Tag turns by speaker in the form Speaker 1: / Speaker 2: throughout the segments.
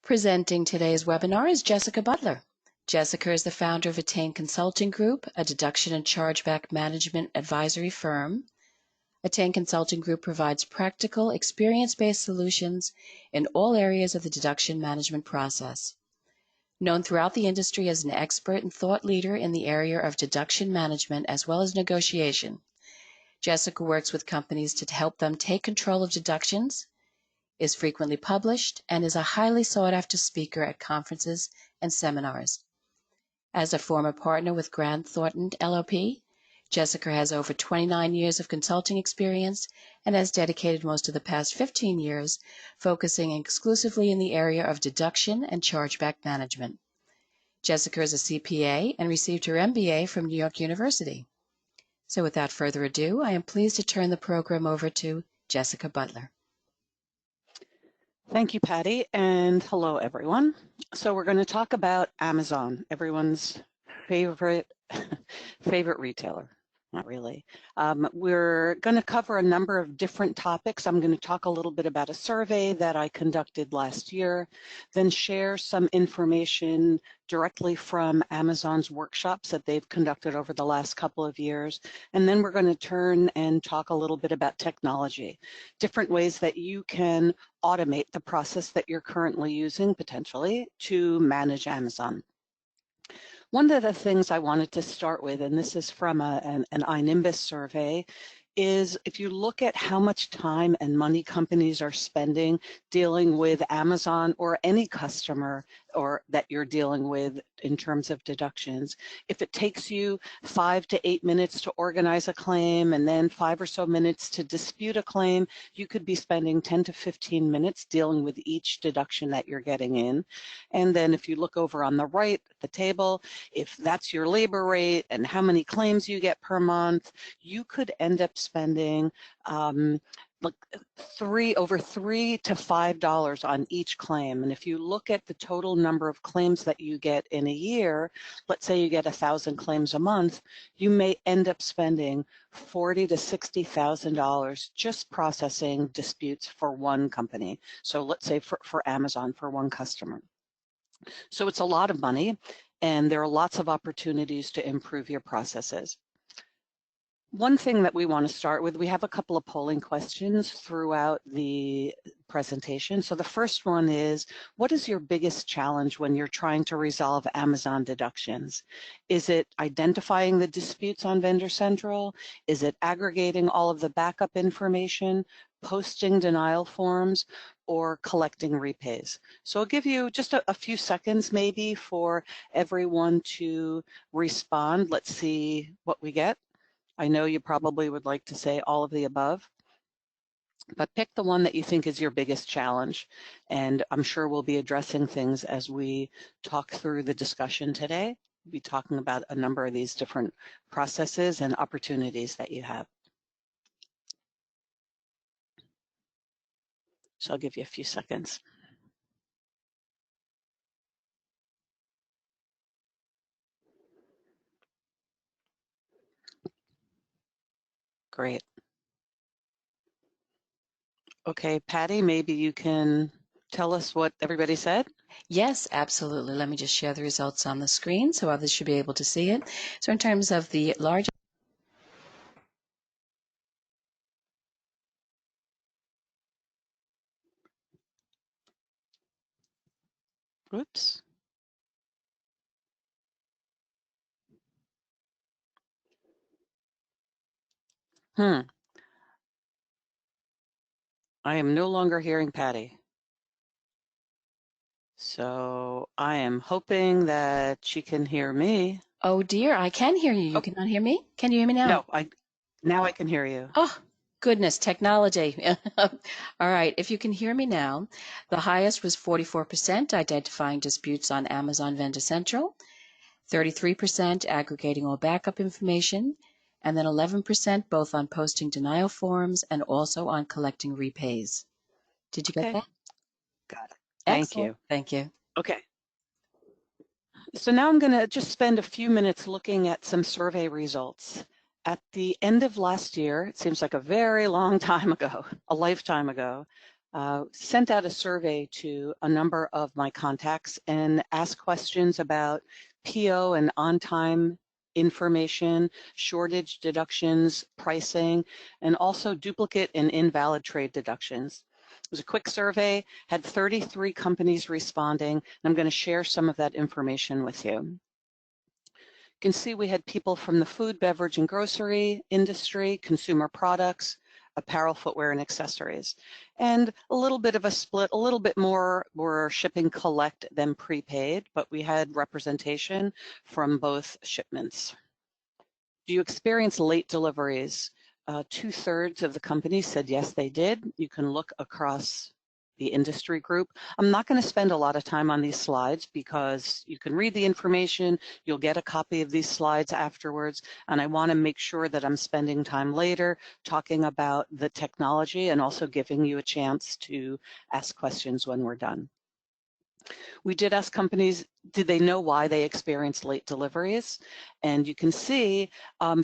Speaker 1: Presenting today's webinar is Jessica Butler. Jessica is the founder of Tame Consulting Group, a deduction and chargeback management advisory firm. Tame Consulting Group provides practical, experience-based solutions in all areas of the deduction management process. Known throughout the industry as an expert and thought leader in the area of deduction management as well as negotiation, Jessica works with companies to help them take control of deductions, is frequently published, and is a highly sought-after speaker at conferences and seminars. As a former partner with Grant Thornton LLP, Jessica has over 29 years of consulting experience and has dedicated most of the past 15 years focusing exclusively in the area of deduction and chargeback management. Jessica is a CPA and received her MBA from New York University. So without further ado, I am pleased to turn the program over to Jessica Butler.
Speaker 2: Thank you, Patty, and hello, everyone. So we're going to talk about Amazon, everyone's favorite retailer. Not really. We're going to cover a number of different topics. I'm going to talk a little bit about a survey that I conducted last year, then share some information directly from Amazon's workshops that they've conducted over the last couple of years. And then we're going to turn and talk a little bit about technology, different ways that you can automate the process that you're currently using potentially to manage Amazon. One of the things I wanted to start with, and this is from an Nimbus survey, is if you look at how much time and money companies are spending dealing with Amazon or any customer or that you're dealing with in terms of deductions, if it takes you 5 to 8 minutes to organize a claim and then 5 or so minutes to dispute a claim, you could be spending 10 to 15 minutes dealing with each deduction that you're getting in. And then if you look over on the right, the table, if that's your labor rate and how many claims you get per month, you could end up spending over $3 to $5 on each claim. And if you look at the total number of claims that you get in a year, let's say you get 1,000 claims a month, you may end up spending $40,000 to $60,000 just processing disputes for one company. So let's say for Amazon, for one customer. So it's a lot of money, and there are lots of opportunities to improve your processes. One thing that we want to start with, we have a couple of polling questions throughout the presentation. So the first one is, what is your biggest challenge when you're trying to resolve Amazon deductions? Is it identifying the disputes on Vendor Central? Is it aggregating all of the backup information, posting denial forms, or collecting repays? So I'll give you just a few seconds maybe for everyone to respond. Let's see what we get. I know you probably would like to say all of the above, but pick the one that you think is your biggest challenge. And I'm sure we'll be addressing things as we talk through the discussion today. We'll be talking about a number of these different processes and opportunities that you have. So I'll give you a few seconds. Great. Okay, Patty, maybe you can tell us what everybody said?
Speaker 1: Yes, absolutely. Let me just share the results on the screen so others should be able to see it. So in terms of the large
Speaker 2: Oops. I am no longer hearing Patty. So I am hoping that she can hear me.
Speaker 1: Oh dear, I can hear you. You cannot hear me? Can you hear me now?
Speaker 2: No, now I can hear you.
Speaker 1: Oh, goodness, technology. All right, if you can hear me now, the highest was 44% identifying disputes on Amazon Vendor Central, 33% aggregating all backup information, and then 11% both on posting denial forms and also on collecting repays. Did you get that?
Speaker 2: Got it. Thank
Speaker 1: Excellent.
Speaker 2: you.
Speaker 1: Thank you.
Speaker 2: Okay. So now I'm going to just spend a few minutes looking at some survey results. At the end of last year, it seems like a very long time ago, a lifetime ago, sent out a survey to a number of my contacts and asked questions about PO and on-time information, shortage deductions, pricing, and also duplicate and invalid trade deductions. It was a quick survey, had 33 companies responding, and I'm going to share some of that information with you. You can see we had people from the food, beverage, and grocery industry, consumer products, apparel, footwear, and accessories. And a little bit of a split, a little bit more were shipping collect than prepaid, but we had representation from both shipments. Do you experience late deliveries? 2/3 of the companies said yes, they did. You can look across the industry group. I'm not going to spend a lot of time on these slides because you can read the information, you'll get a copy of these slides afterwards, and I want to make sure that I'm spending time later talking about the technology and also giving you a chance to ask questions when we're done. We did ask companies, did they know why they experienced late deliveries? And you can see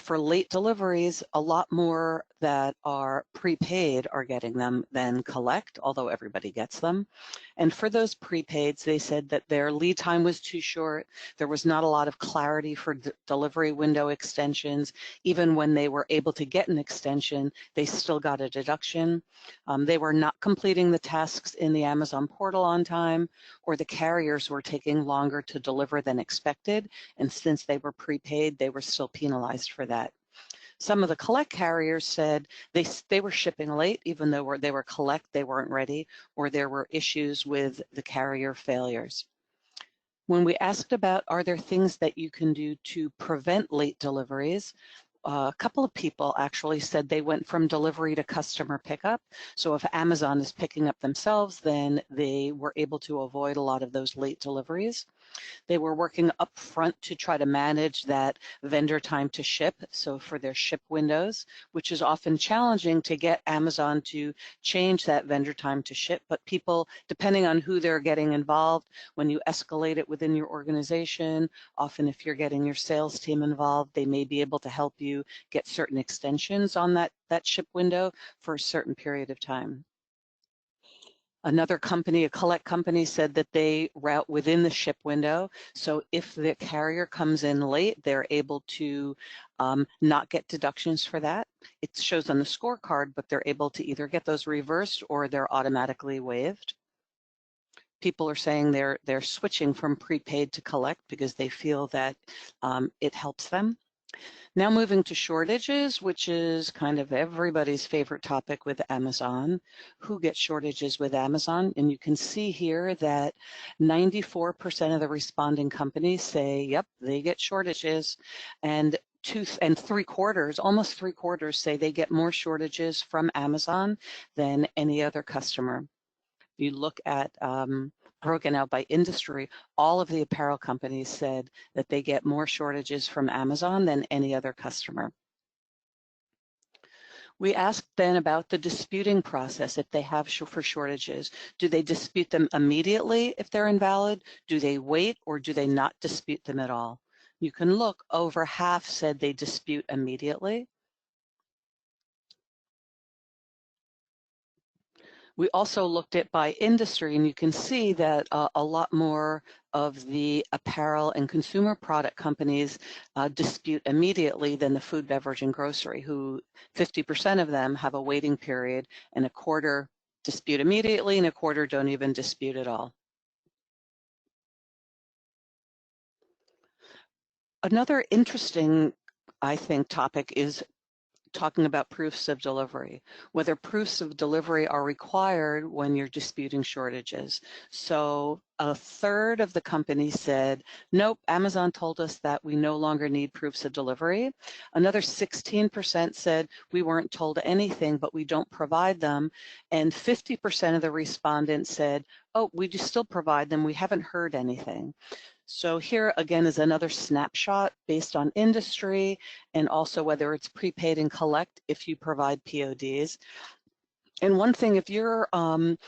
Speaker 2: for late deliveries, a lot more that are prepaid are getting them than collect, although everybody gets them. And for those prepaids, they said that their lead time was too short. There was not a lot of clarity for delivery window extensions. Even when they were able to get an extension, they still got a deduction. They were not completing the tasks in the Amazon portal on time, or the carriers were taking longer to deliver than expected, and since they were prepaid, they were still penalized for that. Some of the collect carriers said they were shipping late, even though they were collect, they weren't ready, or there were issues with the carrier failures. When we asked about, are there things that you can do to prevent late deliveries, a couple of people actually said they went from delivery to customer pickup. So if Amazon is picking up themselves, then they were able to avoid a lot of those late deliveries. They were working up front to try to manage that vendor time to ship, so for their ship windows, which is often challenging to get Amazon to change that vendor time to ship, but people, depending on who they're getting involved, when you escalate it within your organization, often if you're getting your sales team involved, they may be able to help you get certain extensions on that ship window for a certain period of time. Another company, a collect company, said that they route within the ship window. So if the carrier comes in late, they're able to not get deductions for that. It shows on the scorecard, but they're able to either get those reversed or they're automatically waived. People are saying they're switching from prepaid to collect because they feel that it helps them. Now moving to shortages, which is kind of everybody's favorite topic with Amazon. Who gets shortages with Amazon? And you can see here that 94% of the responding companies say, yep, they get shortages. And almost three quarters say they get more shortages from Amazon than any other customer. You look at broken out by industry, all of the apparel companies said that they get more shortages from Amazon than any other customer. We asked then about the disputing process if they have for shortages. Do they dispute them immediately if they're invalid? Do they wait, or do they not dispute them at all? You can look, over half said they dispute immediately. We also looked at by industry, and you can see that a lot more of the apparel and consumer product companies dispute immediately than the food, beverage, and grocery, who 50% of them have a waiting period, and a quarter dispute immediately, and a quarter don't even dispute at all. Another interesting, I think, topic is talking about proofs of delivery, whether proofs of delivery are required when you're disputing shortages. So 1/3 of the companies said, nope, Amazon told us that we no longer need proofs of delivery. Another 16% said we weren't told anything, but we don't provide them. And 50% of the respondents said, oh, we do still provide them, we haven't heard anything. So here again is another snapshot based on industry and also whether it's prepaid and collect if you provide PODs. And one thing, if you're an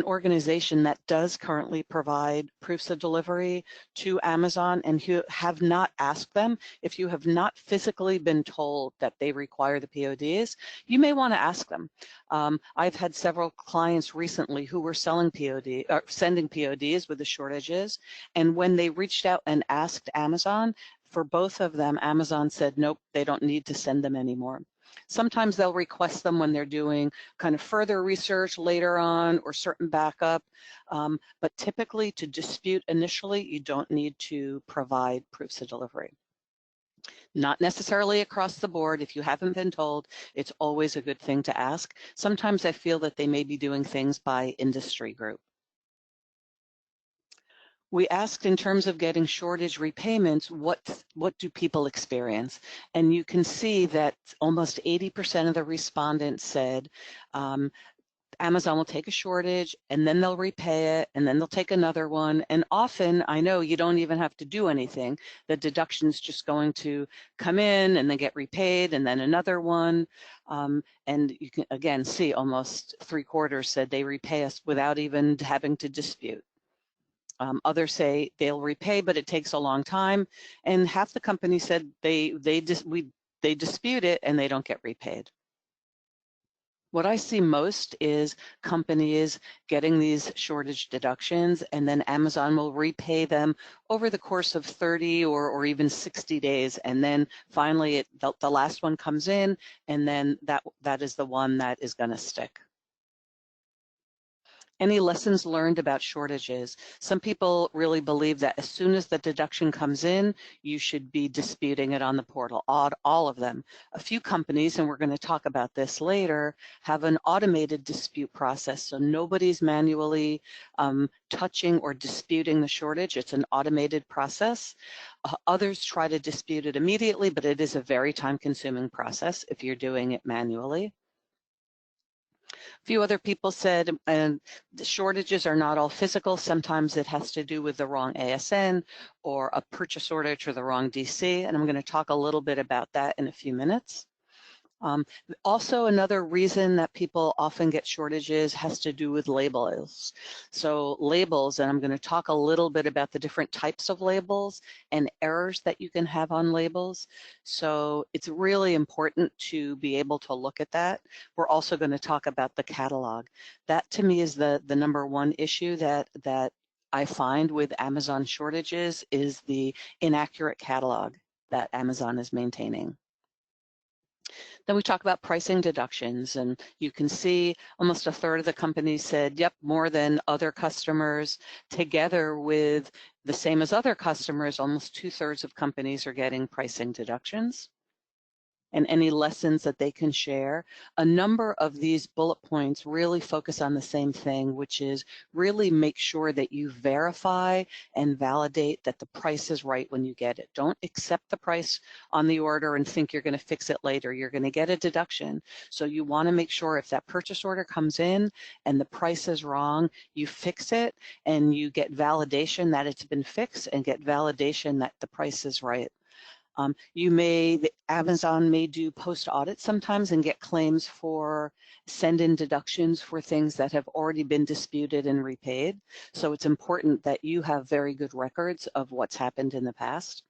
Speaker 2: organization that does currently provide proofs of delivery to Amazon and you have not asked them, if you have not physically been told that they require the PODs, you may want to ask them. I've had several clients recently who were sending PODs with the shortages, and when they reached out and asked Amazon, for both of them, Amazon said, nope, they don't need to send them anymore. Sometimes they'll request them when they're doing kind of further research later on or certain backup, but typically to dispute initially, you don't need to provide proofs of delivery. Not necessarily across the board. If you haven't been told, it's always a good thing to ask. Sometimes I feel that they may be doing things by industry group. We asked in terms of getting shortage repayments, what do people experience? And you can see that almost 80% of the respondents said Amazon will take a shortage and then they'll repay it and then they'll take another one. And often, I know you don't even have to do anything. The deduction's just going to come in and then get repaid and then another one. And you can again see almost 3/4 said they repay us without even having to dispute. Others say they'll repay, but it takes a long time. And half the companies said they dispute it and they don't get repaid. What I see most is companies getting these shortage deductions, and then Amazon will repay them over the course of 30 or even 60 days. And then finally the last one comes in, and then that is the one that is going to stick. Any lessons learned about shortages? Some people really believe that as soon as the deduction comes in, you should be disputing it on the portal, all of them. A few companies, and we're going to talk about this later, have an automated dispute process, so nobody's manually touching or disputing the shortage. It's an automated process. Others try to dispute it immediately, but it is a very time-consuming process if you're doing it manually. A few other people said, and the shortages are not all physical. Sometimes it has to do with the wrong ASN or a purchase order to the wrong DC, and I'm going to talk a little bit about that in a few minutes. Also, another reason that people often get shortages has to do with labels. So labels, and I'm going to talk a little bit about the different types of labels and errors that you can have on labels. So it's really important to be able to look at that. We're also going to talk about the catalog. That to me is the number one issue that I find with Amazon shortages is the inaccurate catalog that Amazon is maintaining. Then we talk about pricing deductions, and you can see almost a third of the companies said, yep, more than other customers. Together with the same as other customers, almost 2/3 of companies are getting pricing deductions. And any lessons that they can share. A number of these bullet points really focus on the same thing, which is really make sure that you verify and validate that the price is right when you get it. Don't accept the price on the order and think you're going to fix it later. You're going to get a deduction. So you want to make sure if that purchase order comes in and the price is wrong, you fix it and you get validation that it's been fixed and get validation that the price is right. Amazon may do post audit sometimes and get claims for send-in deductions for things that have already been disputed and repaid. So it's important that you have very good records of what's happened in the past.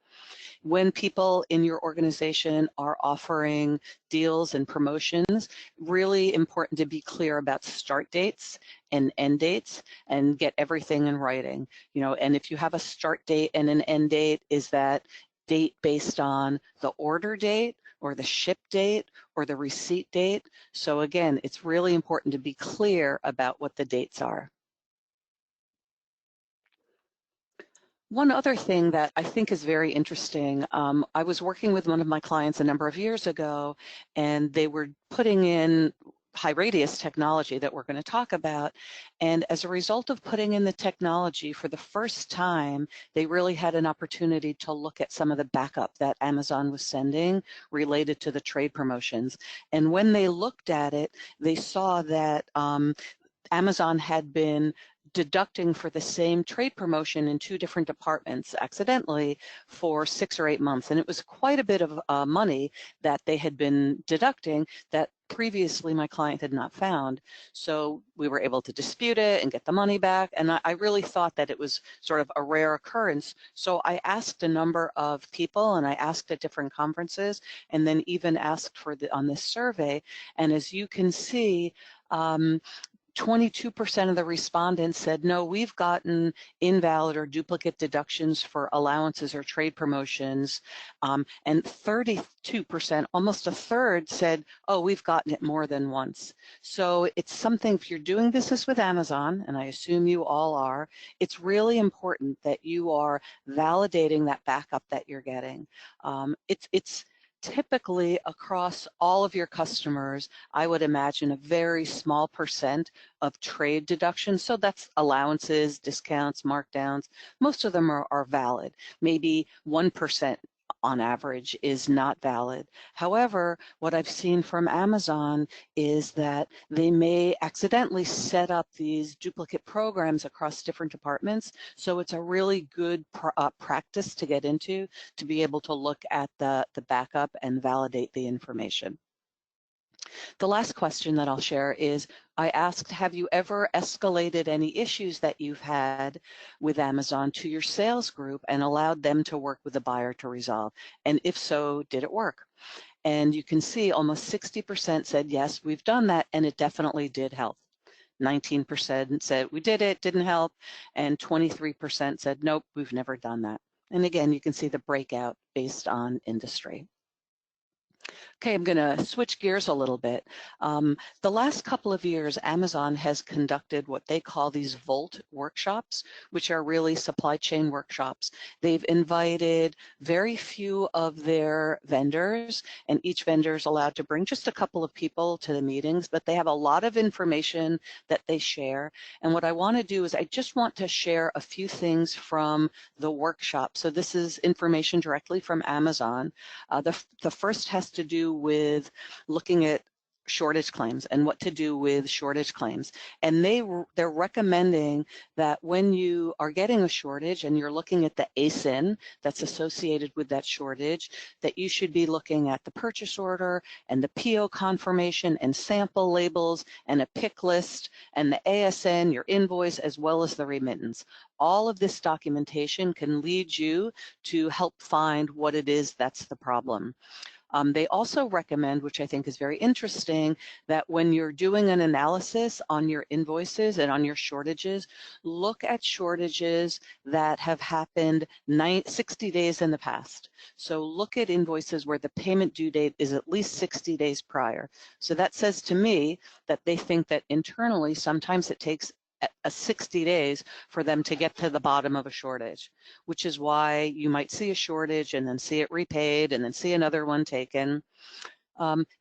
Speaker 2: When people in your organization are offering deals and promotions, really important to be clear about start dates and end dates and get everything in writing. And if you have a start date and an end date, is that date based on the order date or the ship date or the receipt date? So again, it's really important to be clear about what the dates are. One other thing that I think is very interesting, I was working with one of my clients a number of years ago, and they were putting in HighRadius technology that we're going to talk about. And as a result of putting in the technology for the first time, they really had an opportunity to look at some of the backup that Amazon was sending related to the trade promotions. And when they looked at it, they saw that Amazon had been deducting for the same trade promotion in 2 different departments accidentally for 6 or 8 months. And it was quite a bit of money that they had been deducting that previously my client had not found. So we were able to dispute it and get the money back. And I really thought that it was sort of a rare occurrence. So I asked a number of people, and I asked at different conferences, and then even asked for on this survey. And as you can see, 22% of the respondents said, no, we've gotten invalid or duplicate deductions for allowances or trade promotions. And 32%, almost a third, said, oh, we've gotten it more than once. So it's something, if you're doing business with Amazon, and I assume you all are, it's really important that you are validating that backup that you're getting. It's typically across all of your customers, I would imagine a very small percent of trade deductions. So that's allowances, discounts, markdowns. Most of them are valid. Maybe 1% on average is not valid. However, what I've seen from Amazon is that they may accidentally set up these duplicate programs across different departments. So it's a really good practice to get into, to be able to look at the backup and validate the information. The last question that I'll share is, I asked, have you ever escalated any issues that you've had with Amazon to your sales group and allowed them to work with the buyer to resolve? And if so, did it work? And you can see almost 60% said, yes, we've done that, and it definitely did help. 19% said, we did it, didn't help, and 23% said, nope, we've never done that. And again, you can see the breakout based on industry. Okay, I'm going to switch gears a little bit. The last couple of years, Amazon has conducted what they call these Volt workshops, which are really supply chain workshops. They've invited very few of their vendors, and each vendor is allowed to bring just a couple of people to the meetings, but they have a lot of information that they share. And what I want to do is I just want to share a few things from the workshop. So this is information directly from Amazon. The first has to do with looking at shortage claims and what to do with shortage claims. And they're recommending that when you are getting a shortage and you're looking at the ASIN that's associated with that shortage, that you should be looking at the purchase order and the PO confirmation and sample labels and a pick list and the ASN, your invoice, as well as the remittance. All of this documentation can lead you to help find what it is that's the problem. They also recommend, which I think is very interesting, that when you're doing an analysis on your invoices and on your shortages, look at shortages that have happened 60 days in the past. So look at invoices where the payment due date is at least 60 days prior. So that says to me that they think that internally sometimes it takes 60 days for them to get to the bottom of a shortage, which is why you might see a shortage and then see it repaid and then see another one taken.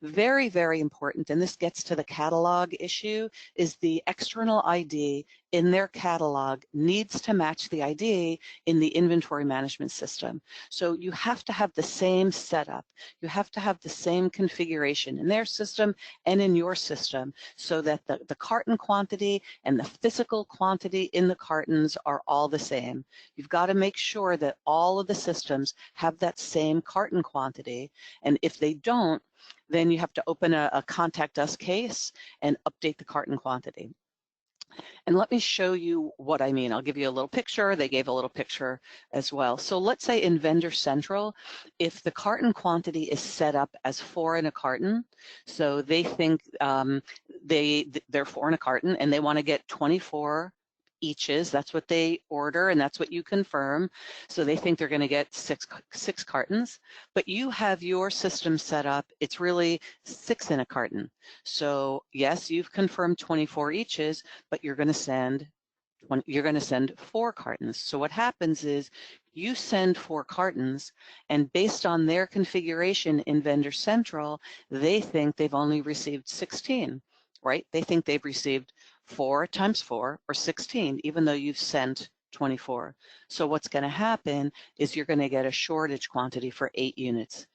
Speaker 2: Very, very important, and this gets to the catalog issue, is the external ID in their catalog needs to match the ID in the inventory management system. So you have to have the same setup. You have to have the same configuration in their system and in your system so that the carton quantity and the physical quantity in the cartons are all the same. You've got to make sure that all of the systems have that same carton quantity, and if they don't, then you have to open a contact us case and update the carton quantity. And let me show you what I mean. I'll give you a little picture. They gave a little picture as well. So let's say in Vendor Central, if the carton quantity is set up as 4 in a carton, so they think they're 4 in a carton and they want to get 24 eaches. That's what they order, and that's what you confirm. So they think they're going to get six cartons, but you have your system set up. It's really 6 in a carton. So yes, you've confirmed 24 eaches, but you're going to send 4 cartons. So what happens is you send 4 cartons, and based on their configuration in Vendor Central, they think they've only received 16, right? They think they've received 4 times 4 or 16, even though you've sent 24. So what's going to happen is you're going to get a shortage quantity for 8 units.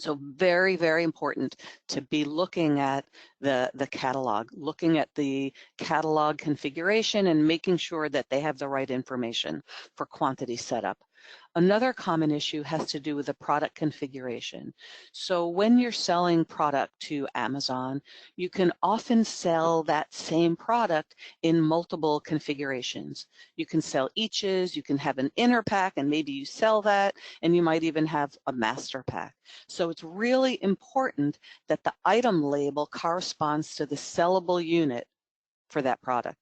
Speaker 2: So very, very important to be looking at the catalog, looking at the catalog configuration and making sure that they have the right information for quantity setup. Another common issue has to do with the product configuration. So when you're selling product to Amazon, you can often sell that same product in multiple configurations. You can sell eaches, you can have an inner pack, and maybe you sell that, and you might even have a master pack. So it's really important that the item label corresponds to the sellable unit for that product.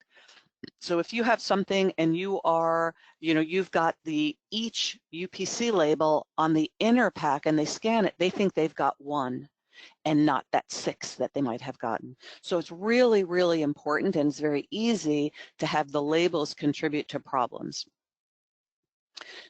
Speaker 2: So if you have something and you've got the each UPC label on the inner pack and they scan it, they think they've got one and not that 6 that they might have gotten. So it's really, really important, and it's very easy to have the labels contribute to problems.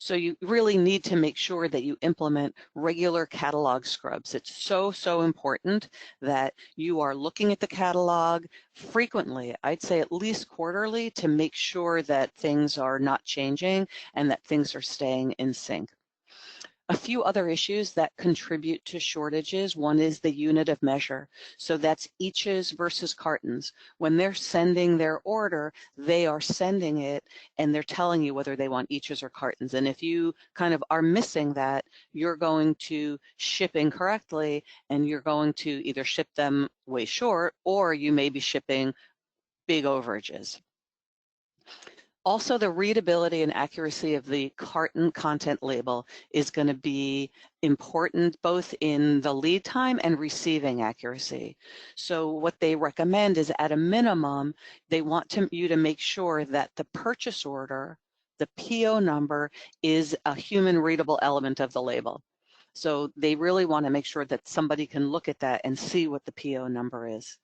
Speaker 2: So you really need to make sure that you implement regular catalog scrubs. It's so, so important that you are looking at the catalog frequently, I'd say at least quarterly, to make sure that things are not changing and that things are staying in sync. A few other issues that contribute to shortages. One is the unit of measure. So that's eaches versus cartons. When they're sending their order, they are sending it and they're telling you whether they want eaches or cartons. And if you kind of are missing that, you're going to ship incorrectly and you're going to either ship them way short or you may be shipping big overages. Also, the readability and accuracy of the carton content label is going to be important both in the lead time and receiving accuracy. So what they recommend is, at a minimum, they want you to make sure that the purchase order, the PO number, is a human readable element of the label. So they really want to make sure that somebody can look at that and see what the PO number is.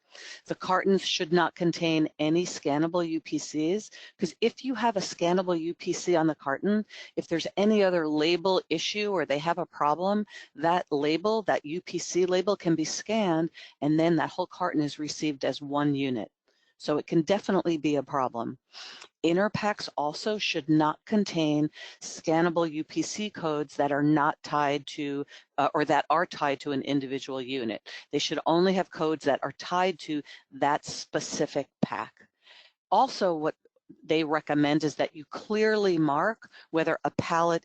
Speaker 2: The cartons should not contain any scannable UPCs, because if you have a scannable UPC on the carton, if there's any other label issue or they have a problem, that label, that UPC label, can be scanned, and then that whole carton is received as one unit. So it can definitely be a problem. Inner packs also should not contain scannable UPC codes that are not tied to or that are tied to an individual unit. They should only have codes that are tied to that specific pack. Also, what they recommend is that you clearly mark whether a pallet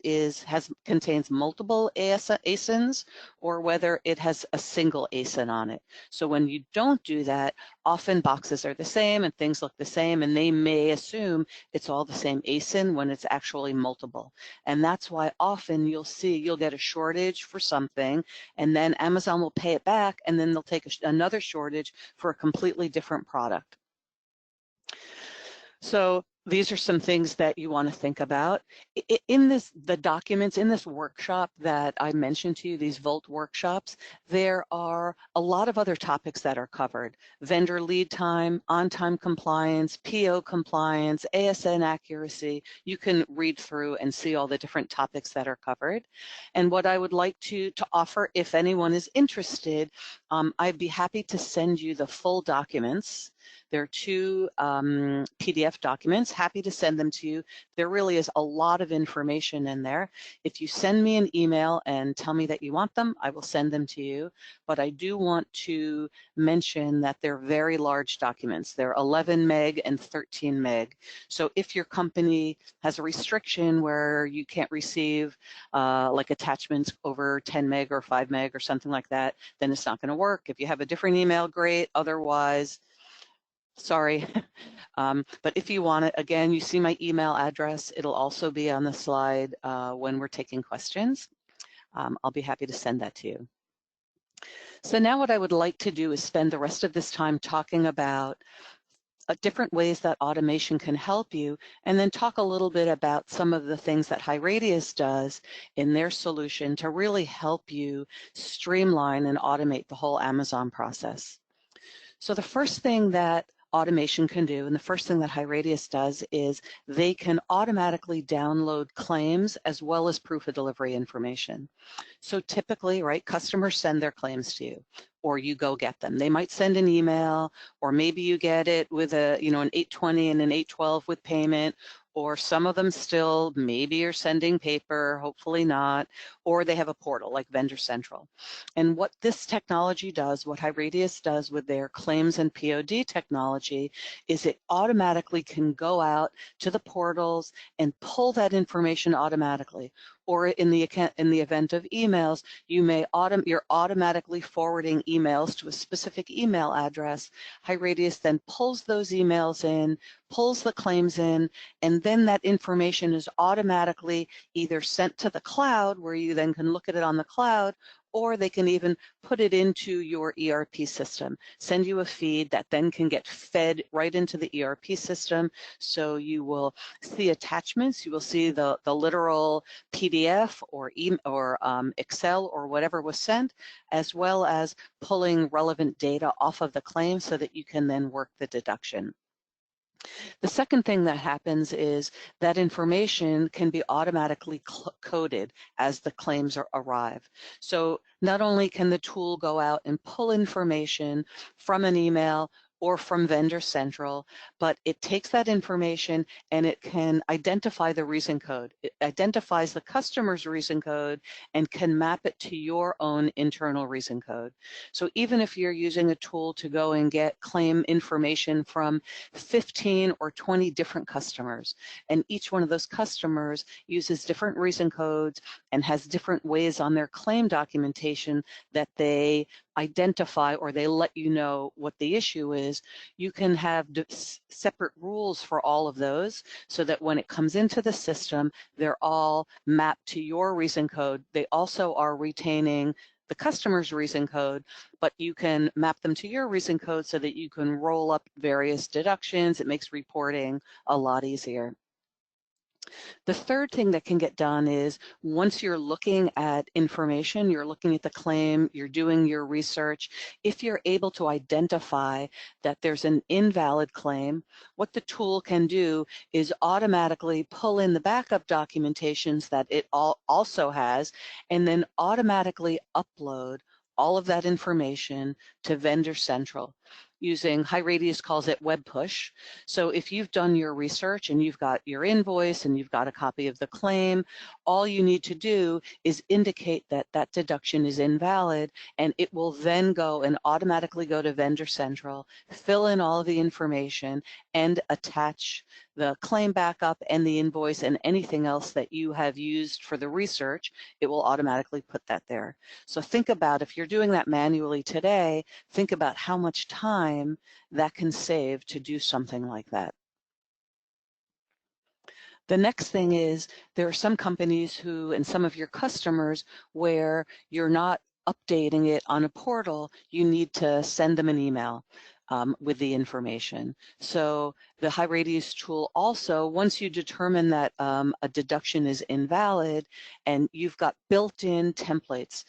Speaker 2: contains multiple ASINs or whether it has a single ASIN on it. So when you don't do that, often boxes are the same and things look the same, and they may assume it's all the same ASIN when it's actually multiple. And that's why often you'll get a shortage for something, and then Amazon will pay it back, and then they'll take another shortage for a completely different product. So these are some things that you want to think about. In the documents, in this workshop that I mentioned to you, these Volt workshops, there are a lot of other topics that are covered. Vendor lead time, on-time compliance, PO compliance, ASN accuracy. You can read through and see all the different topics that are covered. And what I would like to offer, if anyone is interested, I'd be happy to send you the full documents. There are 2 PDF documents. Happy to send them to you. There really is a lot of information in there. If you send me an email and tell me that you want them, I will send them to you. But I do want to mention that they're very large documents. They're 11 meg and 13 meg. So if your company has a restriction where you can't receive like attachments over 10 meg or 5 meg or something like that, then it's not going to work. If you have a different email, great. Otherwise, sorry. But if you want it, again, you see my email address. It'll also be on the slide when we're taking questions. I'll be happy to send that to you. So now what I would like to do is spend the rest of this time talking about different ways that automation can help you, and then talk a little bit about some of the things that HighRadius does in their solution to really help you streamline and automate the whole Amazon process. So the first thing that automation can do, and the first thing that HighRadius does, is they can automatically download claims as well as proof of delivery information. So typically, right, customers send their claims to you, or you go get them. They might send an email, or maybe you get it with an 820 and an 812 with payment, or some of them still maybe are sending paper, hopefully not, or they have a portal like Vendor Central. And what this technology does, what HighRadius does with their claims and POD technology, is it automatically can go out to the portals and pull that information automatically. Or in the event of emails, you're automatically forwarding emails to a specific email address. HighRadius then pulls those emails in, pulls the claims in, and then that information is automatically either sent to the cloud, where you then can look at it on the cloud, or they can even put it into your ERP system, send you a feed that then can get fed right into the ERP system. So you will see attachments, you will see the literal PDF or Excel or whatever was sent, as well as pulling relevant data off of the claim so that you can then work the deduction. The second thing that happens is that information can be automatically coded as the claims arrive. So not only can the tool go out and pull information from an email or from Vendor Central, but it takes that information and it can identify the reason code. It identifies the customer's reason code and can map it to your own internal reason code. So even if you're using a tool to go and get claim information from 15 or 20 different customers, and each one of those customers uses different reason codes and has different ways on their claim documentation that they identify or they let you know what the issue is, you can have separate rules for all of those so that when it comes into the system, they're all mapped to your reason code. They also are retaining the customer's reason code, but you can map them to your reason code so that you can roll up various deductions. It makes reporting a lot easier. The third thing that can get done is once you're looking at information, you're looking at the claim, you're doing your research, if you're able to identify that there's an invalid claim, what the tool can do is automatically pull in the backup documentations that it also has, and then automatically upload all of that information to Vendor Central. Using HighRadius calls it web push. So if you've done your research and you've got your invoice and you've got a copy of the claim, all you need to do is indicate that that deduction is invalid, and it will then go and automatically go to Vendor Central, fill in all of the information, and attach the claim backup and the invoice and anything else that you have used for the research. It will automatically put that there. So think about, if you're doing that manually today, think about how much time that can save to do something like that. The next thing is, there are some companies who, and some of your customers, where you're not updating it on a portal, you need to send them an email with the information. So the HighRadius tool also, once you determine that a deduction is invalid and you've got built-in templates,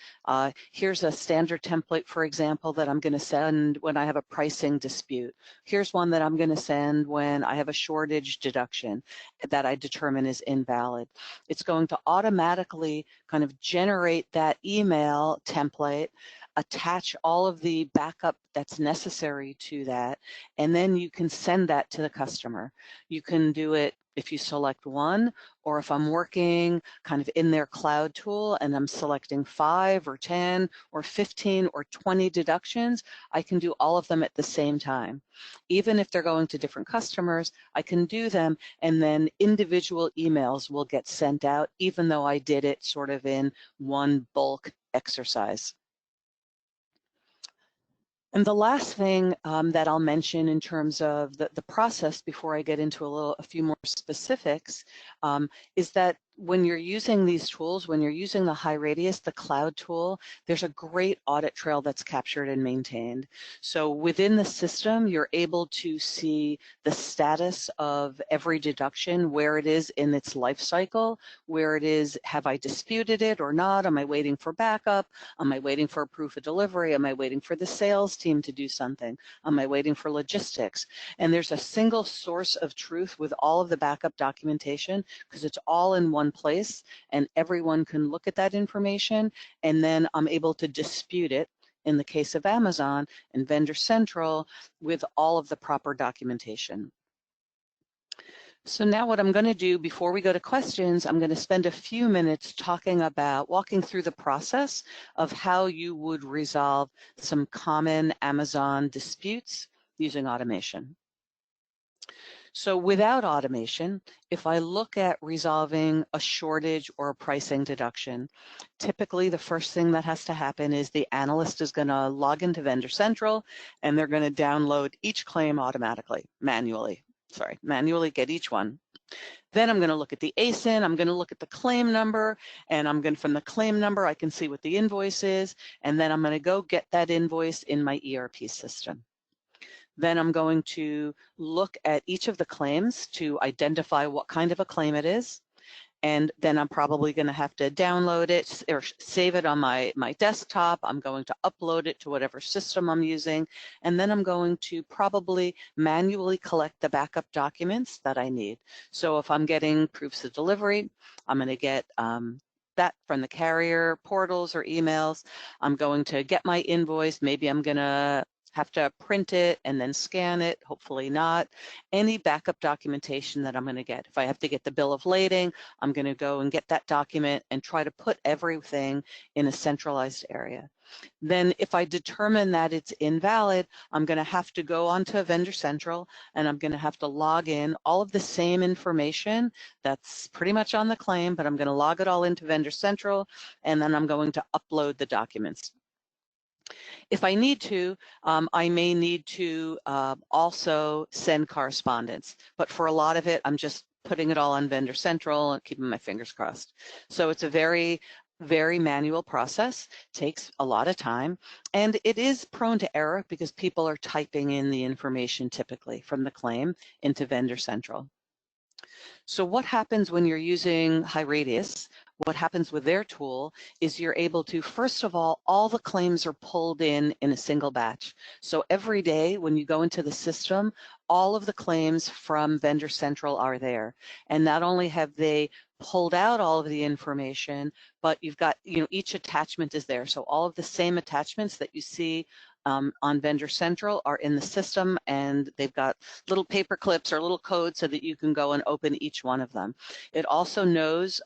Speaker 2: here's a standard template, for example, that I'm going to send when I have a pricing dispute. Here's one that I'm going to send when I have a shortage deduction that I determine is invalid. It's going to automatically kind of generate that email template, attach all of the backup that's necessary to that, and then you can send that to the customer. You can do it if you select one, or if I'm working kind of in their cloud tool and I'm selecting 5 or 10 or 15 or 20 deductions, I can do all of them at the same time. Even if they're going to different customers, I can do them, and then individual emails will get sent out, even though I did it sort of in one bulk exercise. And the last thing that I'll mention in terms of the process before I get into a few more specifics is that when you're using these tools, when you're using the HighRadius, the cloud tool, there's a great audit trail that's captured and maintained. So within the system, you're able to see the status of every deduction, where it is in its life cycle, where it is, have I disputed it or not? Am I waiting for backup? Am I waiting for a proof of delivery? Am I waiting for the sales team to do something? Am I waiting for logistics? And there's a single source of truth with all of the backup documentation, because it's all in one place and everyone can look at that information, and then I'm able to dispute it in the case of Amazon and Vendor Central with all of the proper documentation. So now what I'm going to do before we go to questions, I'm going to spend a few minutes walking through the process of how you would resolve some common Amazon disputes using automation. So without automation, if I look at resolving a shortage or a pricing deduction, typically the first thing that has to happen is the analyst is going to log into Vendor Central and they're going to download each claim automatically, manually get each one. Then I'm going to look at the ASIN, I'm going to look at the claim number, and from the claim number, I can see what the invoice is, and then I'm going to go get that invoice in my ERP system. Then I'm going to look at each of the claims to identify what kind of a claim it is. And then I'm probably going to have to download it or save it on my desktop. I'm going to upload it to whatever system I'm using. And then I'm going to probably manually collect the backup documents that I need. So if I'm getting proofs of delivery, I'm going to get that from the carrier portals or emails. I'm going to get my invoice. Maybe I'm going to have to print it and then scan it, hopefully not. Any backup documentation that I'm going to get. If I have to get the bill of lading, I'm going to go and get that document and try to put everything in a centralized area. Then if I determine that it's invalid, I'm going to have to go onto Vendor Central and I'm going to have to log in all of the same information that's pretty much on the claim, but I'm going to log it all into Vendor Central and then I'm going to upload the documents. If I need to, I may need to also send correspondence, but for a lot of it, I'm just putting it all on Vendor Central and keeping my fingers crossed. So it's a very manual process, takes a lot of time, and it is prone to error because people are typing in the information typically from the claim into Vendor Central. So what happens when you're using HighRadius? What happens with their tool is you're able to, first of all the claims are pulled in a single batch. So every day when you go into the system, all of the claims from Vendor Central are there. And not only have they pulled out all of the information, but you've got, each attachment is there. So all of the same attachments that you see on Vendor Central are in the system, and they've got little paper clips or little codes so that you can go and open each one of them. It also knows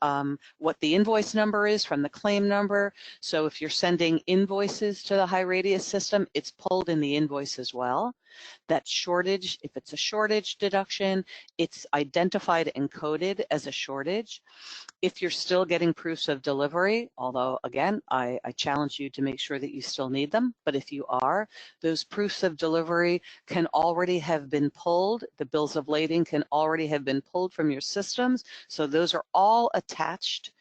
Speaker 2: what the invoice number is from the claim number. So if you're sending invoices to the HighRadius system, it's pulled in the invoice as well. That shortage, if it's a shortage deduction, it's identified and coded as a shortage. If you're still getting proofs of delivery, although again, I challenge you to make sure that you still need them, but if you are, those proofs of delivery can already have been pulled. The bills of lading can already have been pulled from your systems. So those are all attached.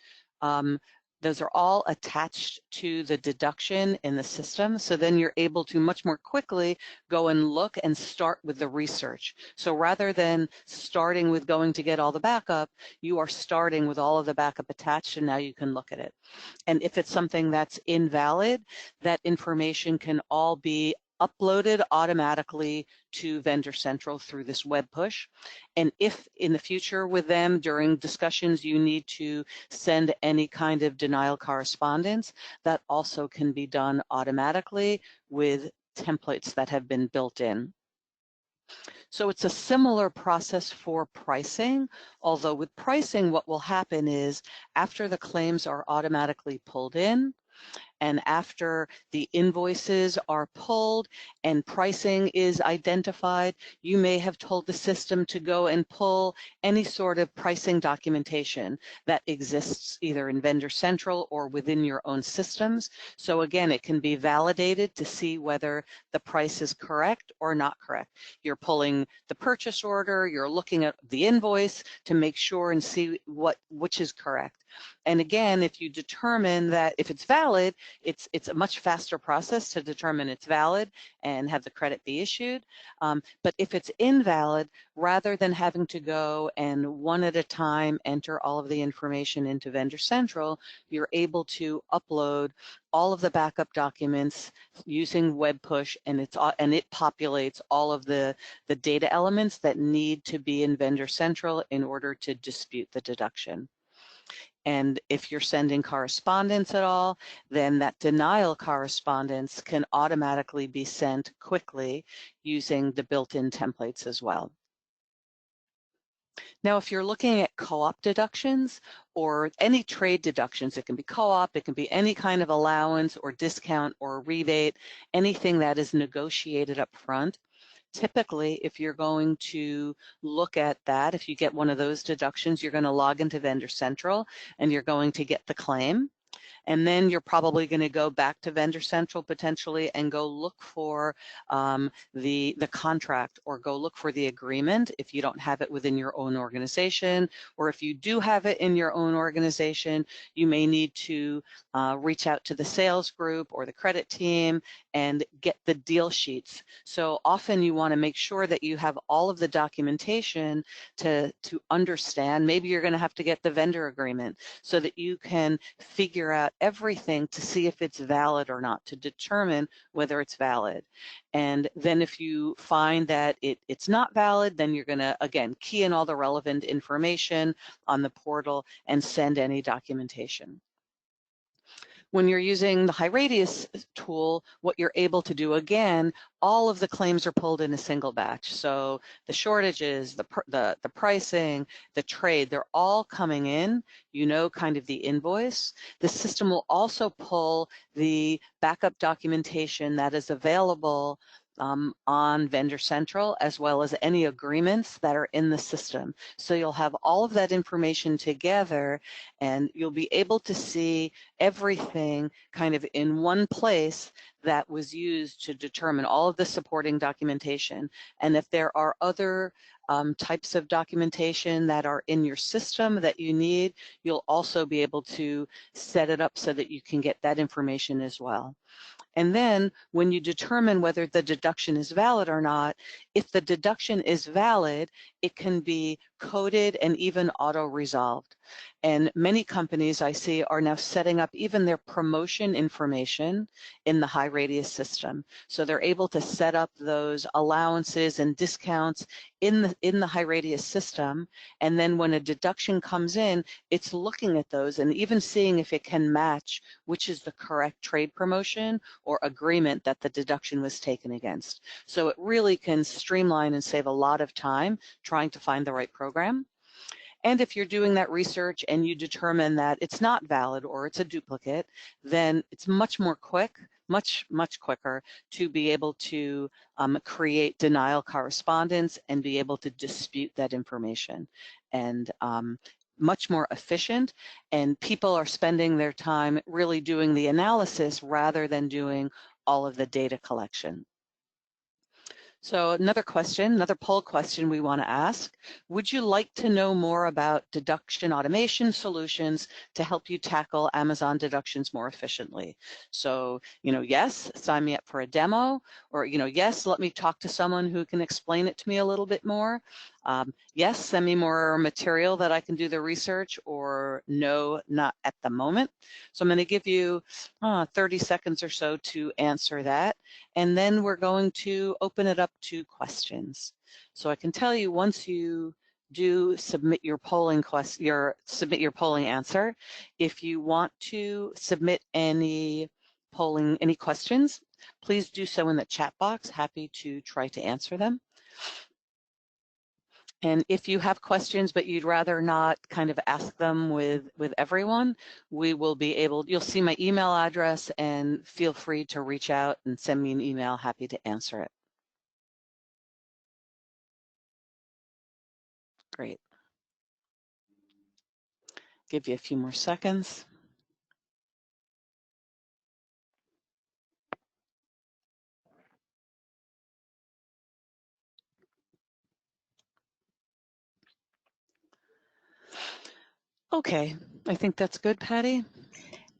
Speaker 2: To the deduction in the system. So then you're able to much more quickly go and look and start with the research. So rather than starting with going to get all the backup, you are starting with all of the backup attached, and now you can look at it. And if it's something that's invalid, that information can all be uploaded automatically to Vendor Central through this web push. And if in the future with them during discussions you need to send any kind of denial correspondence, that also can be done automatically with templates that have been built in. So it's a similar process for pricing, although with pricing what will happen is after the claims are automatically pulled in, and after the invoices are pulled and pricing is identified, you may have told the system to go and pull any sort of pricing documentation that exists either in Vendor Central or within your own systems. So again, it can be validated to see whether the price is correct or not correct. You're pulling the purchase order, you're looking at the invoice to make sure and see which is correct. And again, if you determine that if it's valid, it's a much faster process to determine it's valid and have the credit be issued. But if it's invalid, rather than having to go and one at a time enter all of the information into Vendor Central, you're able to upload all of the backup documents using web push, and it populates all of the data elements that need to be in Vendor Central in order to dispute the deduction. And if you're sending correspondence at all, then that denial correspondence can automatically be sent quickly using the built-in templates as well. Now, if you're looking at co-op deductions or any trade deductions, it can be co-op, it can be any kind of allowance or discount or rebate, anything that is negotiated up front. Typically, if you're going to look at that, if you get one of those deductions, you're going to log into Vendor Central and you're going to get the claim. And then you're probably going to go back to Vendor Central potentially and go look for the contract, or go look for the agreement if you don't have it within your own organization. Or if you do have it in your own organization, you may need to reach out to the sales group or the credit team and get the deal sheets. So often you want to make sure that you have all of the documentation to understand. Maybe you're going to have to get the vendor agreement so that you can figure out everything to see if it's valid or not, to determine whether it's valid. And then if you find that it's not valid, then you're going to, again, key in all the relevant information on the portal and send any documentation. When you're using the HighRadius tool, what you're able to do, again, all of the claims are pulled in a single batch. So the shortages, the pricing, the trade, they're all coming in, you know, kind of the invoice. The system will also pull the backup documentation that is available on Vendor Central, as well as any agreements that are in the system. So you'll have all of that information together and you'll be able to see everything kind of in one place that was used to determine all of the supporting documentation. And if there are other types of documentation that are in your system that you need, you'll also be able to set it up so that you can get that information as well. And then when you determine whether the deduction is valid or not, if the deduction is valid, it can be coded and even auto-resolved. And many companies I see are now setting up even their promotion information in the HighRadius system. So they're able to set up those allowances and discounts in the HighRadius system. And then when a deduction comes in, it's looking at those and even seeing if it can match which is the correct trade promotion or agreement that the deduction was taken against. So it really can streamline and save a lot of time trying to find the right program. And if you're doing that research and you determine that it's not valid or it's a duplicate, then it's much more quick, much quicker to be able to create denial correspondence and be able to dispute that information. And much more efficient, and people are spending their time really doing the analysis rather than doing all of the data collection. So another question, another poll question we want to ask: would you like to know more about deduction automation solutions to help you tackle Amazon deductions more efficiently? So, you know, yes, sign me up for a demo, or, you know, yes, let me talk to someone who can explain it to me a little bit more. Yes, send me more material that I can do the research, or no, not at the moment. So I'm going to give you 30 seconds or so to answer that. And then we're going to open it up to questions. So I can tell you, once you do submit your polling answer, if you want to submit any questions, please do so in the chat box. Happy to try to answer them. And if you have questions, but you'd rather not kind of ask them with everyone, we will be able, you'll see my email address, and feel free to reach out and send me an email. Happy to answer it. Great. Give you a few more seconds. Okay, I think that's good, Patty.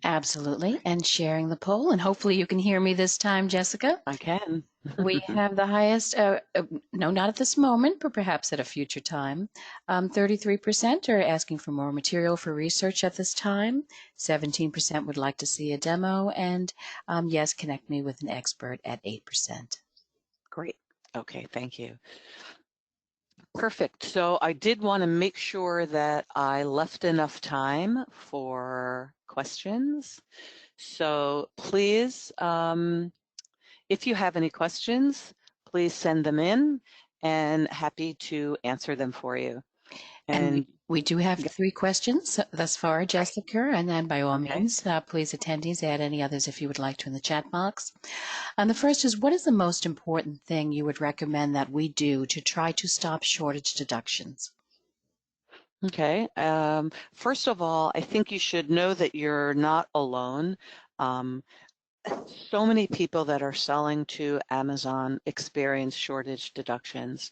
Speaker 1: Absolutely, and sharing the poll, and hopefully you can hear me this time, Jessica.
Speaker 2: I can.
Speaker 1: We have the highest, no, not at this moment, but perhaps at a future time. 33% are asking for more material for research at this time. 17% would like to see a demo, and yes, connect me with an expert at 8%.
Speaker 2: Great. Okay, thank you. Perfect. So I did want to make sure that I left enough time for questions. So please, if you have any questions, please send them in, and happy to answer them for you.
Speaker 1: And we do have
Speaker 2: yeah,
Speaker 1: 3 questions thus far, Jessica, and then by all
Speaker 2: okay.
Speaker 1: means, please attendees add any others if you would like to in the chat box. And the first is, what is the most important thing you would recommend that we do to try to stop shortage deductions?
Speaker 2: Okay. First of all, I think you should know that you're not alone. So many people that are selling to Amazon experience shortage deductions.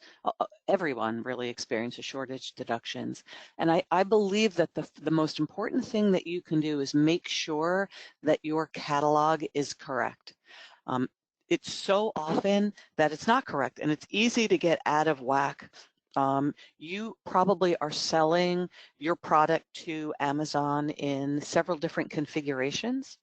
Speaker 2: Everyone really experiences shortage deductions. And I believe that the most important thing that you can do is make sure that your catalog is correct. It's so often that it's not correct, and it's easy to get out of whack. You probably are selling your product to Amazon in several different configurations,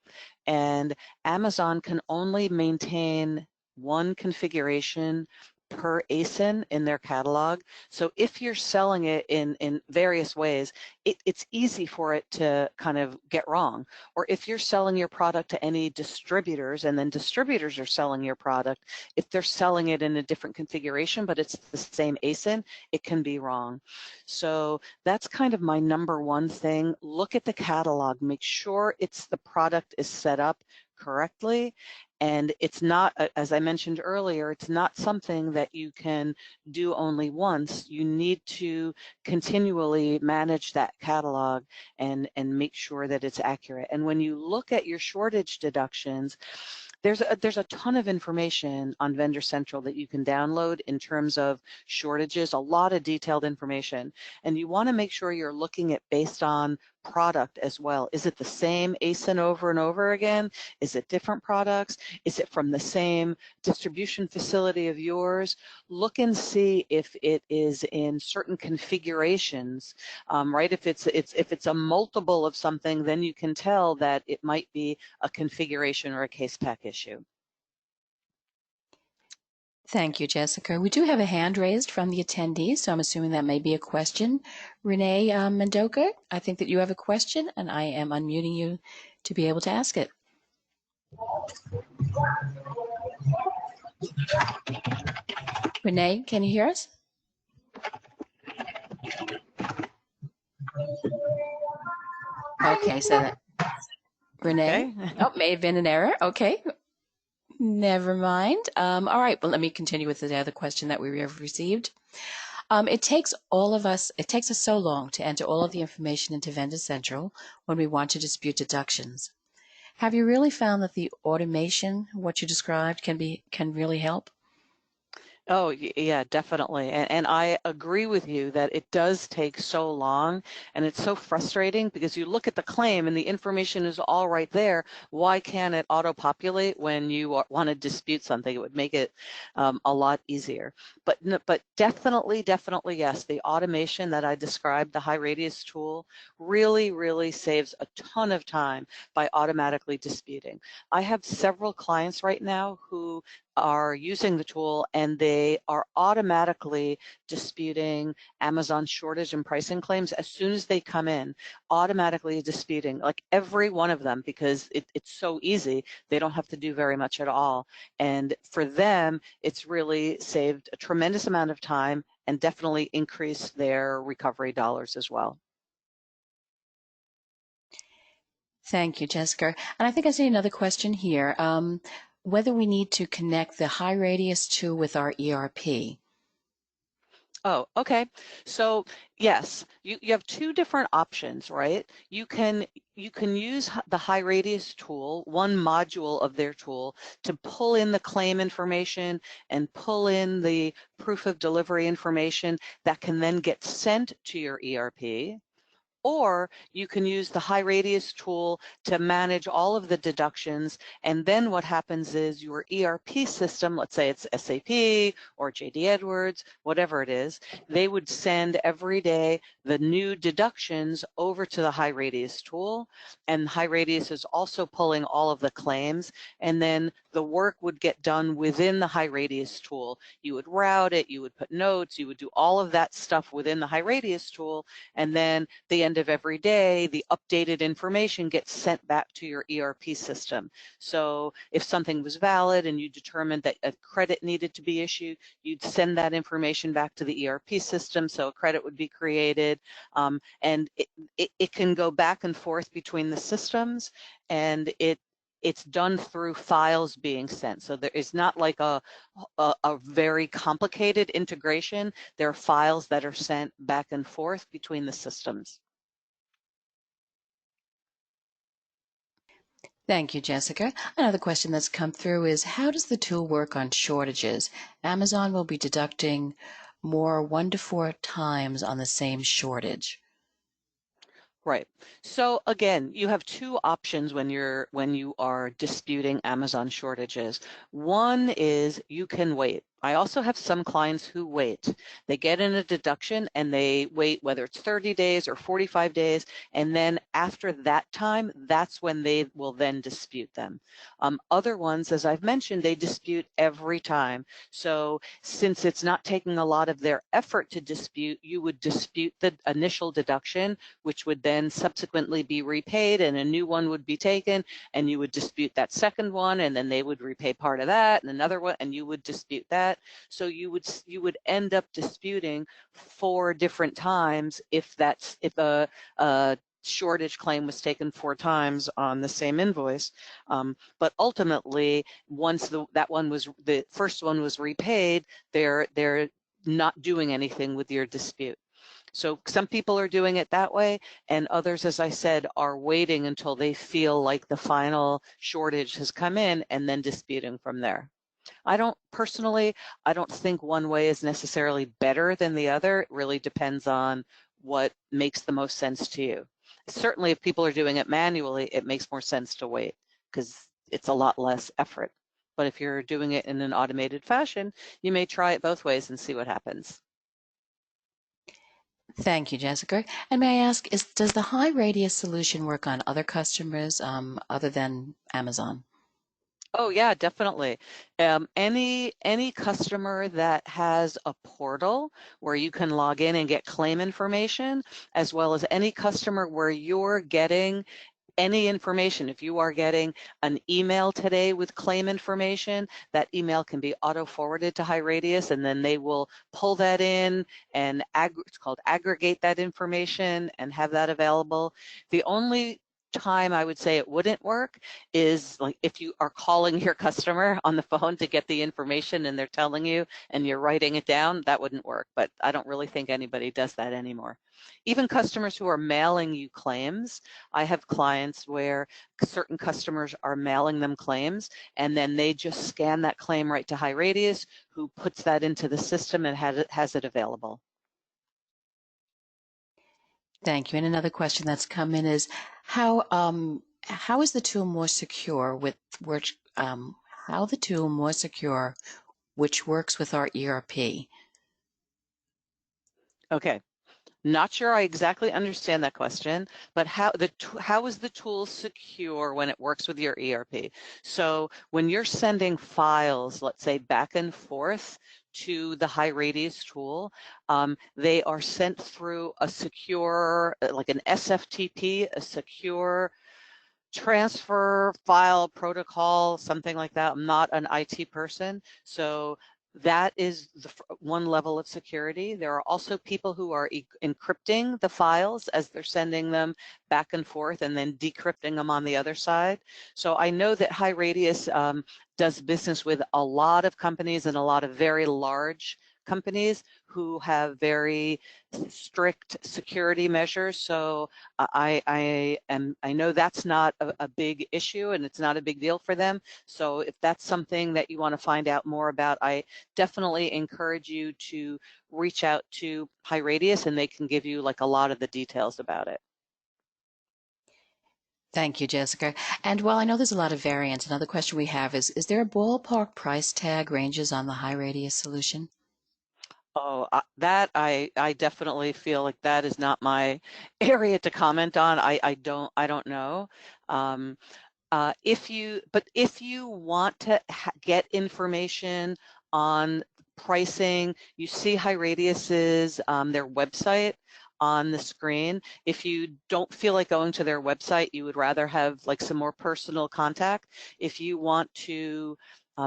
Speaker 2: and Amazon can only maintain one configuration per ASIN in their catalog. So if you're selling it in various ways, it's easy for it to kind of get wrong. Or if you're selling your product to any distributors and then distributors are selling your product, if they're selling it in a different configuration, but it's the same ASIN, it can be wrong. So that's kind of my number one thing. Look at the catalog, make sure the product is set up correctly. And it's not, as I mentioned earlier, it's not something that you can do only once. You need to continually manage that catalog and make sure that it's accurate. And when you look at your shortage deductions, there's a ton of information on Vendor Central that you can download in terms of shortages, a lot of detailed information. And you want to make sure you're looking at based on product as well. Is it the same ASIN over and over again? Is it different products? Is it from the same distribution facility of yours? Look and see if it is in certain configurations, right? If it's a multiple of something, then you can tell that it might be a configuration or a case pack issue.
Speaker 1: Thank you, Jessica. We do have a hand raised from the attendees, so I'm assuming that may be a question. Renee Mendoka, I think that you have a question, and I am unmuting you to be able to ask it. Renee, can you hear us? Okay, so that Renee,
Speaker 2: Okay.
Speaker 1: oh, may have been an error. Okay, never mind. All right, well, let me continue with the other question that we have received. It takes us so long to enter all of the information into Vendor Central when we want to dispute deductions. Have you really found that the automation, what you described, can really help?
Speaker 2: Oh, yeah, definitely. And I agree with you that it does take so long, and it's so frustrating because you look at the claim and the information is all right there. Why can't it auto-populate when you want to dispute something? It would make it a lot easier. But definitely, yes, the automation that I described, the HighRadius tool, really, really saves a ton of time by automatically disputing. I have several clients right now who are using the tool and they are automatically disputing Amazon shortage and pricing claims as soon as they come in, automatically disputing, like every one of them, because it's so easy. They don't have to do very much at all. And for them, it's really saved a tremendous amount of time and definitely increased their recovery dollars as well.
Speaker 1: Thank you, Jessica. And I think I see another question here. Whether we need to connect the HighRadius tool with our ERP.
Speaker 2: Oh, okay. So yes, you have two different options, right? You can use the HighRadius tool, one module of their tool, to pull in the claim information and pull in the proof of delivery information that can then get sent to your ERP. Or you can use the HighRadius tool to manage all of the deductions. And then what happens is your ERP system, let's say it's SAP or JD Edwards, whatever it is, they would send every day the new deductions over to the HighRadius tool. And HighRadius is also pulling all of the claims. And then the work would get done within the HighRadius tool. You would route it, you would put notes, you would do all of that stuff within the HighRadius tool. And then the end of every day, the updated information gets sent back to your ERP system. So if something was valid and you determined that a credit needed to be issued, you'd send that information back to the ERP system, so a credit would be created. And it can go back and forth between the systems, and it's done through files being sent. So there is not like a very complicated integration. There are files that are sent back and forth between the systems.
Speaker 1: Thank you, Jessica. Another question that's come through is, how does the tool work on shortages? Amazon will be deducting more 1 to 4 times on the same shortage.
Speaker 2: Right. So again, you have two options when you are disputing Amazon shortages. One is you can wait. I also have some clients who wait. They get in a deduction and they wait, whether it's 30 days or 45 days, and then after that time, that's when they will then dispute them. Other ones, as I've mentioned, they dispute every time. So since it's not taking a lot of their effort to dispute, you would dispute the initial deduction, which would then subsequently be repaid, and a new one would be taken, and you would dispute that second one, and then they would repay part of that, and another one, and you would dispute that. So you would end up disputing 4 different times if a shortage claim was taken 4 times on the same invoice. But ultimately, once the first one was repaid, they're not doing anything with your dispute. So some people are doing it that way, and others, as I said, are waiting until they feel like the final shortage has come in and then disputing from there. I don't think one way is necessarily better than the other. It really depends on what makes the most sense to you. Certainly, if people are doing it manually, it makes more sense to wait because it's a lot less effort. But if you're doing it in an automated fashion, you may try it both ways and see what happens.
Speaker 1: Thank you, Jessica. And may I ask, does the HighRadius solution work on other customers other than Amazon?
Speaker 2: Oh yeah, definitely. Any customer that has a portal where you can log in and get claim information, as well as any customer where you're getting any information. If you are getting an email today with claim information, that email can be auto-forwarded to HighRadius, and then they will pull that in and it's called aggregate that information and have that available. The only time I would say it wouldn't work is like if you are calling your customer on the phone to get the information and they're telling you and you're writing it down, that wouldn't work. But I don't really think anybody does that anymore. Even customers who are mailing you claims, I have clients where certain customers are mailing them claims, and then they just scan that claim right to HighRadius, who puts that into the system and has it available.
Speaker 1: Thank you. And another question that's come in is, how is the tool more secure how the tool more secure which works with our ERP?
Speaker 2: Okay. Not sure I exactly understand that question, but how is the tool secure when it works with your ERP? So when you're sending files, let's say back and forth to the HighRadius tool, they are sent through a secure, like an SFTP, a secure transfer file protocol, something like that. I'm not an IT person, so that is one level of security. There are also people who are encrypting the files as they're sending them back and forth and then decrypting them on the other side. So I know that HighRadius does business with a lot of companies and a lot of very large companies who have very strict security measures. So I know that's not a big issue and it's not a big deal for them. So if that's something that you want to find out more about, I definitely encourage you to reach out to HighRadius and they can give you like a lot of the details about it.
Speaker 1: Thank you, Jessica. And while I know there's a lot of variance, another question we have is there a ballpark price tag ranges on the HighRadius solution?
Speaker 2: Oh, that I definitely feel like that is not my area to comment on. I don't know. If you want to get information on pricing, you see HighRadius's their website. on the screen. If you don't feel like going to their website, you would rather have like some more personal contact, if you want to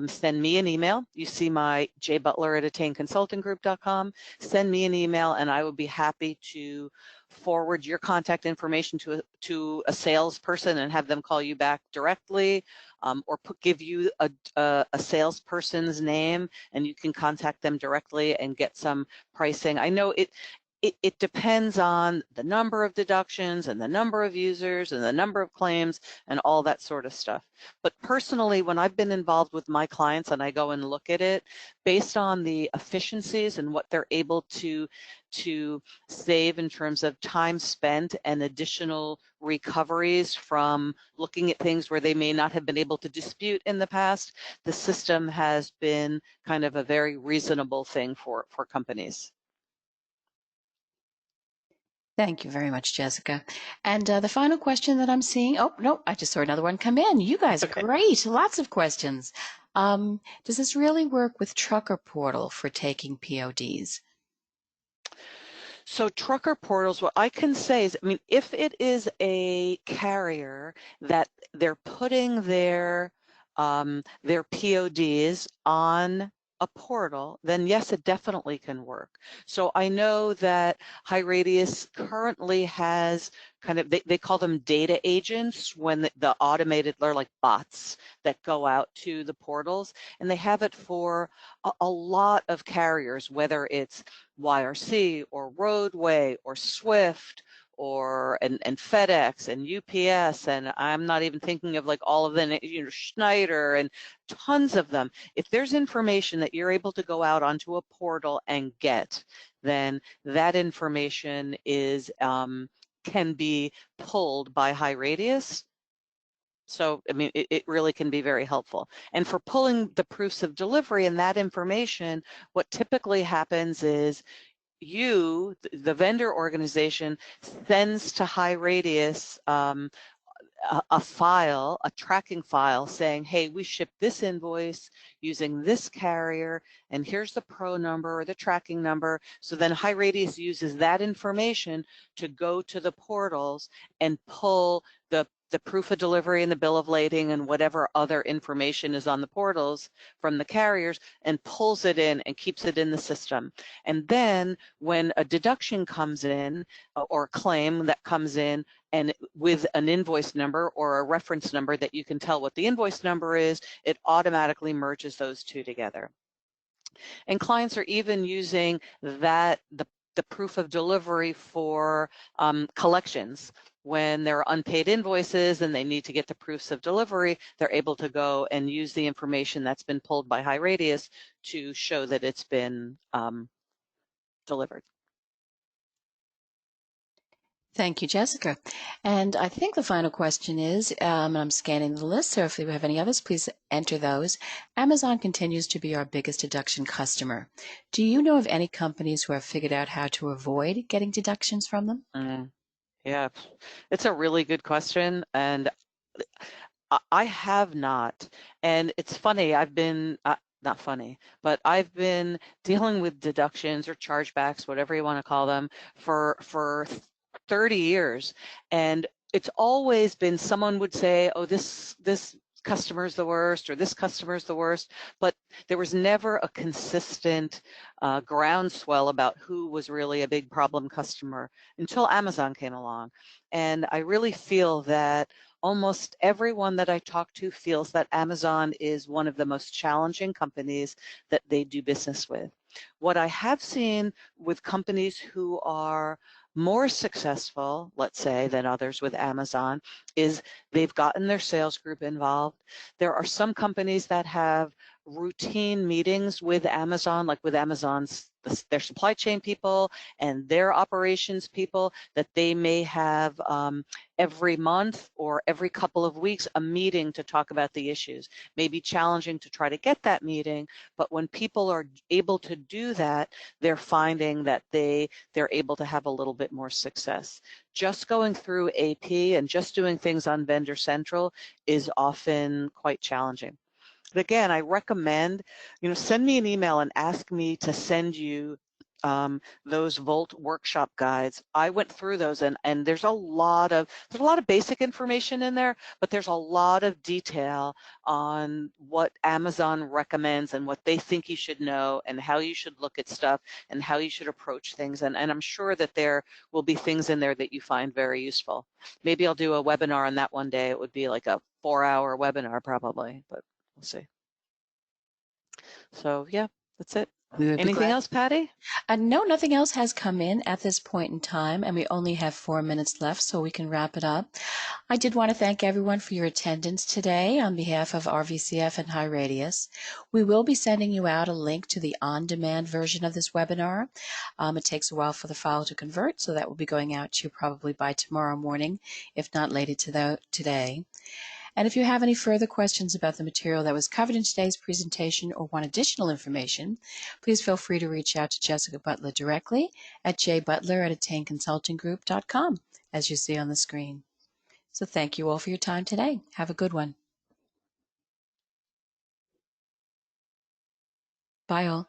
Speaker 2: send me an email, you see my jbutler@attainconsultinggroup.com, send me an email and I would be happy to forward your contact information to a salesperson and have them call you back directly, or give you a salesperson's name and you can contact them directly and get some pricing. I know it depends on the number of deductions and the number of users and the number of claims and all that sort of stuff. But personally, when I've been involved with my clients and I go and look at it, based on the efficiencies and what they're able to save in terms of time spent and additional recoveries from looking at things where they may not have been able to dispute in the past, the system has been kind of a very reasonable thing for companies.
Speaker 1: Thank you very much, Jessica. And the final question that I'm seeing, oh, no, I just saw another one come in. You guys are great. Lots of questions. Does this really work with Trucker Portal for taking PODs?
Speaker 2: So trucker portals, what I can say is, I mean, if it is a carrier that they're putting their PODs on a portal, then yes, it definitely can work. So I know that HighRadius currently has kind of, they call them data agents when the automated, they're like bots that go out to the portals, and they have it for a lot of carriers, whether it's YRC or Roadway or Swift or and FedEx and UPS, and I'm not even thinking of like all of them, you know, Schneider and tons of them. If there's information that you're able to go out onto a portal and get, then that information is can be pulled by HighRadius. So, I mean, it really can be very helpful. And for pulling the proofs of delivery and that information, what typically happens is you, the vendor organization, sends to HighRadius a file, a tracking file saying, hey, we shipped this invoice using this carrier, and here's the pro number or the tracking number. So then HighRadius uses that information to go to the portals and pull the proof of delivery and the bill of lading and whatever other information is on the portals from the carriers and pulls it in and keeps it in the system. And then when a deduction comes in or a claim that comes in, and with an invoice number or a reference number that you can tell what the invoice number is, it automatically merges those two together. And clients are even using that, the proof of delivery for collections. When there are unpaid invoices and they need to get the proofs of delivery, they're able to go and use the information that's been pulled by HighRadius to show that it's been delivered.
Speaker 1: Thank you, Jessica. And I think the final question is, I'm scanning the list, so if you have any others, please enter those. Amazon continues to be our biggest deduction customer. Do you know of any companies who have figured out how to avoid getting deductions from them?
Speaker 2: Yeah, it's a really good question, and I have not. And it's funny, I've been, not funny, but I've been dealing with deductions or chargebacks, whatever you want to call them, for 30 years. And it's always been, someone would say, oh, this customer's the worst, or this customer's the worst, but there was never a consistent groundswell about who was really a big problem customer until Amazon came along. And I really feel that almost everyone that I talk to feels that Amazon is one of the most challenging companies that they do business with. What I have seen with companies who are more successful, let's say, than others with Amazon is they've gotten their sales group involved. There are some companies that have routine meetings with Amazon, like with Amazon's their supply chain people and their operations people, that they may have every month or every couple of weeks a meeting to talk about the issues. May be challenging to try to get that meeting, but when people are able to do that, they're finding that they're able to have a little bit more success. Just going through AP and just doing things on Vendor Central is often quite challenging. But again, I recommend, send me an email and ask me to send you those Volt workshop guides. I went through those, and there's a lot of basic information in there, but there's a lot of detail on what Amazon recommends and what they think you should know and how you should look at stuff and how you should approach things. And I'm sure that there will be things in there that you find very useful. Maybe I'll do a webinar on that one day. It would be like a 4-hour webinar probably, but we'll see. So yeah, that's it. Anything else, Patty?
Speaker 1: No, nothing else has come in at this point in time, and we only have 4 minutes left, so we can wrap it up. I did want to thank everyone for your attendance today on behalf of RVCF and HighRadius. We will be sending you out a link to the on-demand version of this webinar. It takes a while for the file to convert, so that will be going out to you probably by tomorrow morning, if not later today. And if you have any further questions about the material that was covered in today's presentation or want additional information, please feel free to reach out to Jessica Butler directly at jbutler@attainconsultinggroup.com, as you see on the screen. So thank you all for your time today. Have a good one. Bye all.